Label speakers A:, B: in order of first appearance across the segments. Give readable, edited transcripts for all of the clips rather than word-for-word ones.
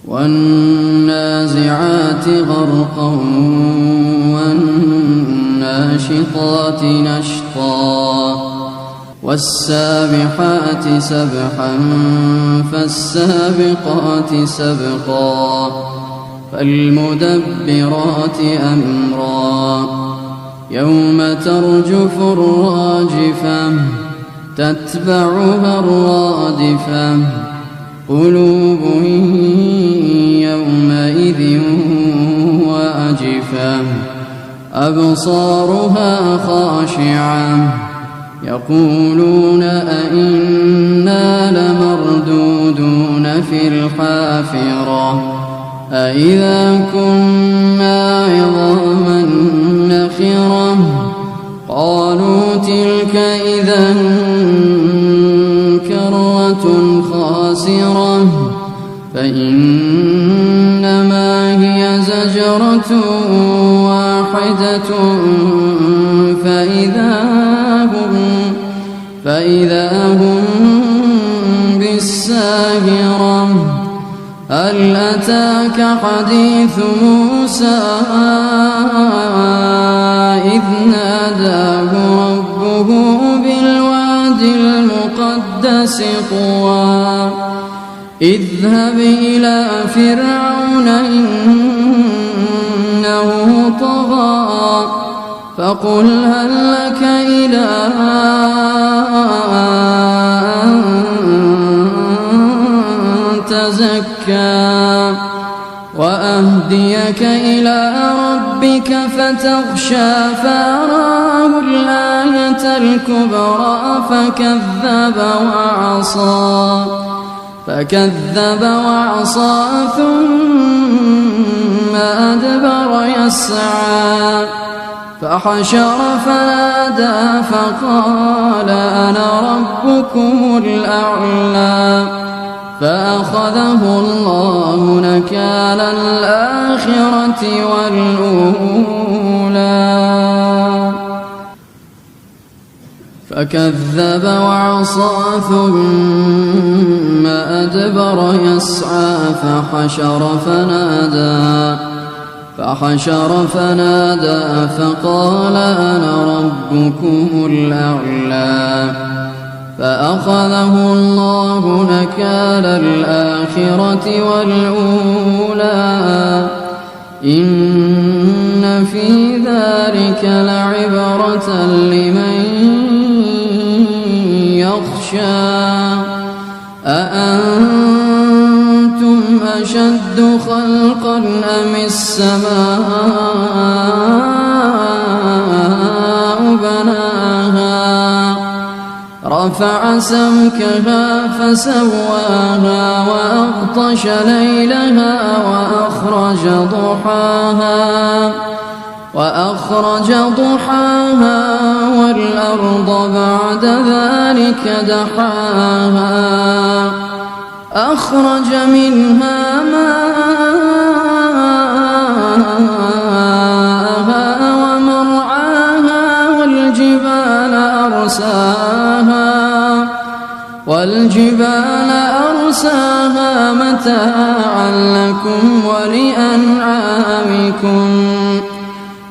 A: والنازعات غرقا والناشطات نشطا والسابحات سبحا فالسابقات سبقا فالمدبرات أمرا يوم ترجف الراجفة تتبعها الرادفة قلوب يومئذ واجفة أبصارها خاشعة يقولون أئنا لمردودون في الحافرة أئذا كنا عظاما نخرة قالوا تلك إذا كرة خاسرة فإنما هي زجرة واحدة فإذا هم بالساهرة هل أتاك حديث موسى إذ ناداه ربه بالواد المقدس طوى اذهب إلى فرعون إنه طغى فقل هل لك إلى أن تزكى وأهديك إلى ربك فتخشى فأراه الآية الكبرى فكذب وعصى ثم أدبر يسعى فحشر فنادى فقال أنا ربكم الأعلى فأخذه الله نكال الآخرة والأولى فكذب وعصى ثم أدبر يسعى فحشر فنادى فقال أنا ربكم الأعلى فأخذه الله نكال الآخرة والأولى إن في ذلك لعبرة لمن يخشى أأنتم أشد خلقا أم السماء بناها رفع سمكها فسواها وأغطش ليلها وأخرج ضحاها والأرض بعد ذلك دحاها أخرج منها ماءها ومرعاها والجبال أرساها متاعا لكم ولأنعامكم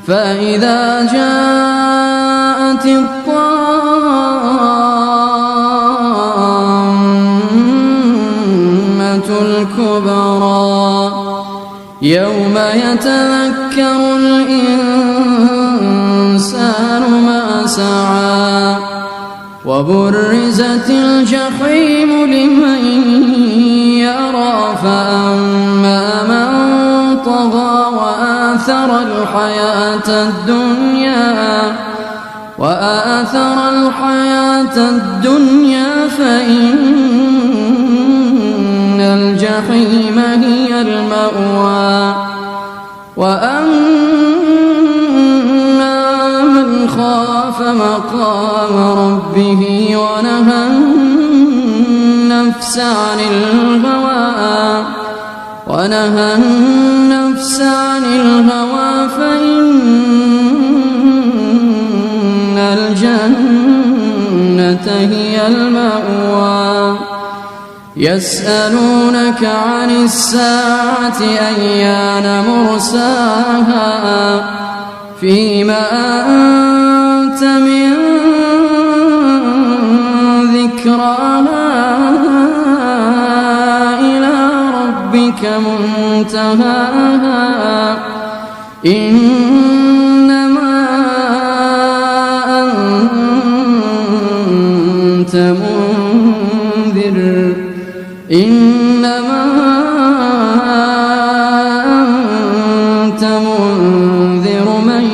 A: فإذا جاءت الطامة الكبرى يوم يتذكر الإنسان ما سعى وبرزت الجحيم لمن يرى فأما من طغى وآثر الحياة الدنيا فإن الجحيم هي المأوى وأما من خاف مقام ربه ونهى النفس عن الهوى فإن الجنة هي المأوى يسألونك عن الساعة أيان مرساها فيما أنت من ذكراها إلى ربك منتهاها إنما أنت منذر إنما أنت منذر من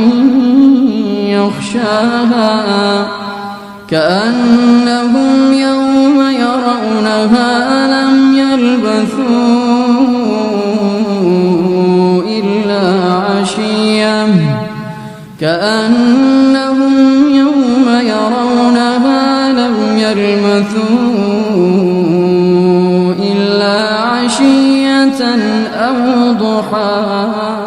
A: يخشاها كأنهم يوم يرونها لم يلبثوا إلا عشية كأنهم يوم يرونها لم يلبثوا إلا عشية أو ضحاها